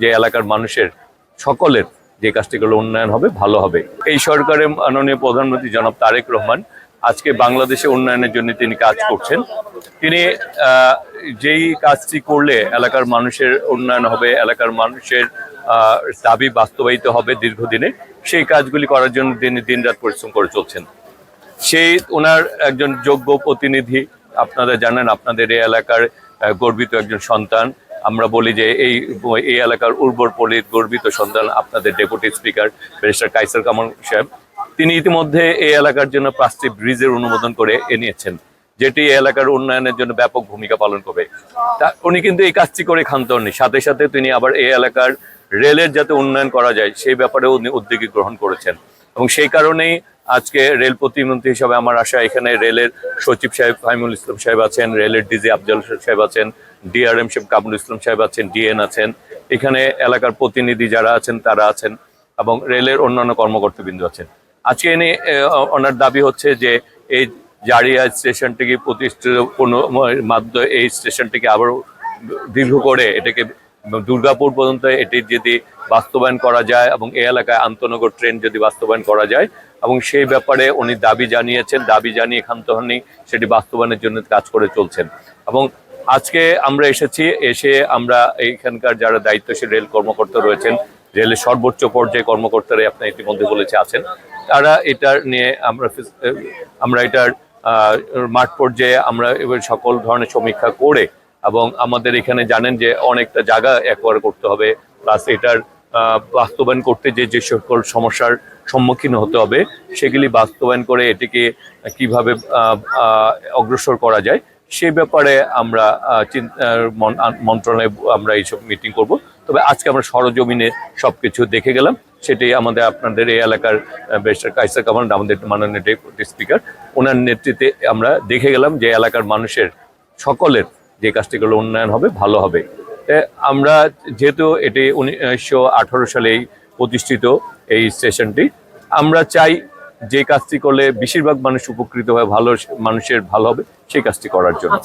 যে এলাকার মানুষের সকলের যে কাজটি করলে উন্নয়ন হবে, ভালো হবে। এই সরকারের মাননীয় প্রধানমন্ত্রী জনাব তারেক রহমান আজকে বাংলাদেশে উন্নয়নের জন্য তিনি কাজ করছেন। তিনি যেই কাজটি করলে এলাকার মানুষের উন্নয়ন হবে, এলাকার মানুষের দাবি বাস্তবায়িত হবে দীর্ঘদিনে, সেই কাজগুলি করার জন্য তিনি দিনরাত পরিশ্রম করে চলছেন। সেই ওনার একজন যোগ্য প্রতিনিধি, আপনারা জানেন, আপনাদের এই এলাকার গর্বিত একজন সন্তান। আমরা বলি যে এই এলাকার উর্বর পল্লীর গর্বিত সন্তান আপনাদের deputy speaker barrister Kaiser Kamal সাহেব। তিনি ইতিমধ্যে এই এলাকার জন্য 5টি ব্রিজের অনুমোদন করে এনেছেন, যেটি এলাকার উন্নয়নের জন্য ব্যাপক ভূমিকা পালন করবে। তা উনি কিন্তু এই কাজটি করে ক্ষান্ত হননি, সাথে সাথে তিনি আবার এই এলাকার রেলের যাতে উন্নয়ন করা যায় সেই ব্যাপারেও উনি উদ্যোগী গ্রহণ করেছেন। এবং সেই কারণেই আজকে রেল প্রতিমন্ত্রী হিসাবে আমার আশা, এখানে রেলের সচিব সাহেব ফাহিমুল ইসলাম সাহেব আছেন, রেলের ডিজি আফজাল সাহেব আছেন, ডিআরএম সাহেব কামরুল ইসলাম সাহেব আছেন, ডিএন আছেন, এখানে এলাকার প্রতিনিধি যারা আছেন তারা আছেন, এবং রেলের অন্যান্য কর্মকর্তাবৃন্দ আছেন। আজকে এনে ওনার দাবি হচ্ছে যে এই জারিয়া স্টেশনটিকে প্রতিষ্ঠিত মাধ্যমে এই স্টেশনটিকে আবারও দীর্ঘ করে এটাকে দুর্গাপুর পর্যন্ত এটি যদি বাস্তবায়ন করা যায় এবং এই এলাকায় আন্তনগর ট্রেন যদি বাস্তবায়ন করা যায়, এবং সেই ব্যাপারে উনি দাবি জানিয়েছেন, দাবি জানিয়ে ক্ষান্ত হননি, সেটি বাস্তবায়নের জন্য কাজ করে চলছেন। এবং আজকে আমরা এসে আমরা এইখানকার যারা দায়িত্বশীল রেল কর্মকর্তা রয়েছেন, রেলের সর্বোচ্চ পর্যায়ে কর্মকর্তারা আপনার ইতিমধ্যে বলেছে আছেন, তারা এটার নিয়ে আমরা এটার মাঠ পর্যায়ে আমরা এবার সকল ধরনের সমীক্ষা করে, এবং আমাদের এখানে জানেন যে অনেকটা জায়গা অ্যাকোয়ার করতে হবে, প্লাস এটার বাস্তবায়ন করতে যে সকল সমস্যার সম্মুখীন হতে হবে সেগুলি বাস্তবায়ন করে এটিকে কিভাবে অগ্রসর করা যায় সেই ব্যাপারে আমরা মন্ত্রণালয়ে আমরা এইসব মিটিং করব। তবে আজকে আমরা সরজমিনে সবকিছু দেখে গেলাম, সেটাই আমাদের আপনাদের এই এলাকার ব্যারিস্টার কায়সার কামাল, আমাদের মাননীয় ডেপুটি স্পিকার, ওনার নেতৃত্বে আমরা দেখে গেলাম যে এলাকার মানুষের সকলের যে কাজটি করলে উন্নয়ন হবে, ভালো হবে। আমরা যেহেতু এটি 1918 সালেই প্রতিষ্ঠিত এই স্টেশনটি, আমরা চাই যে কাজটি করলে বেশিরভাগ মানুষ উপকৃত হয়, মানুষের ভালো হবে, সেই কাজটি করার জন্য।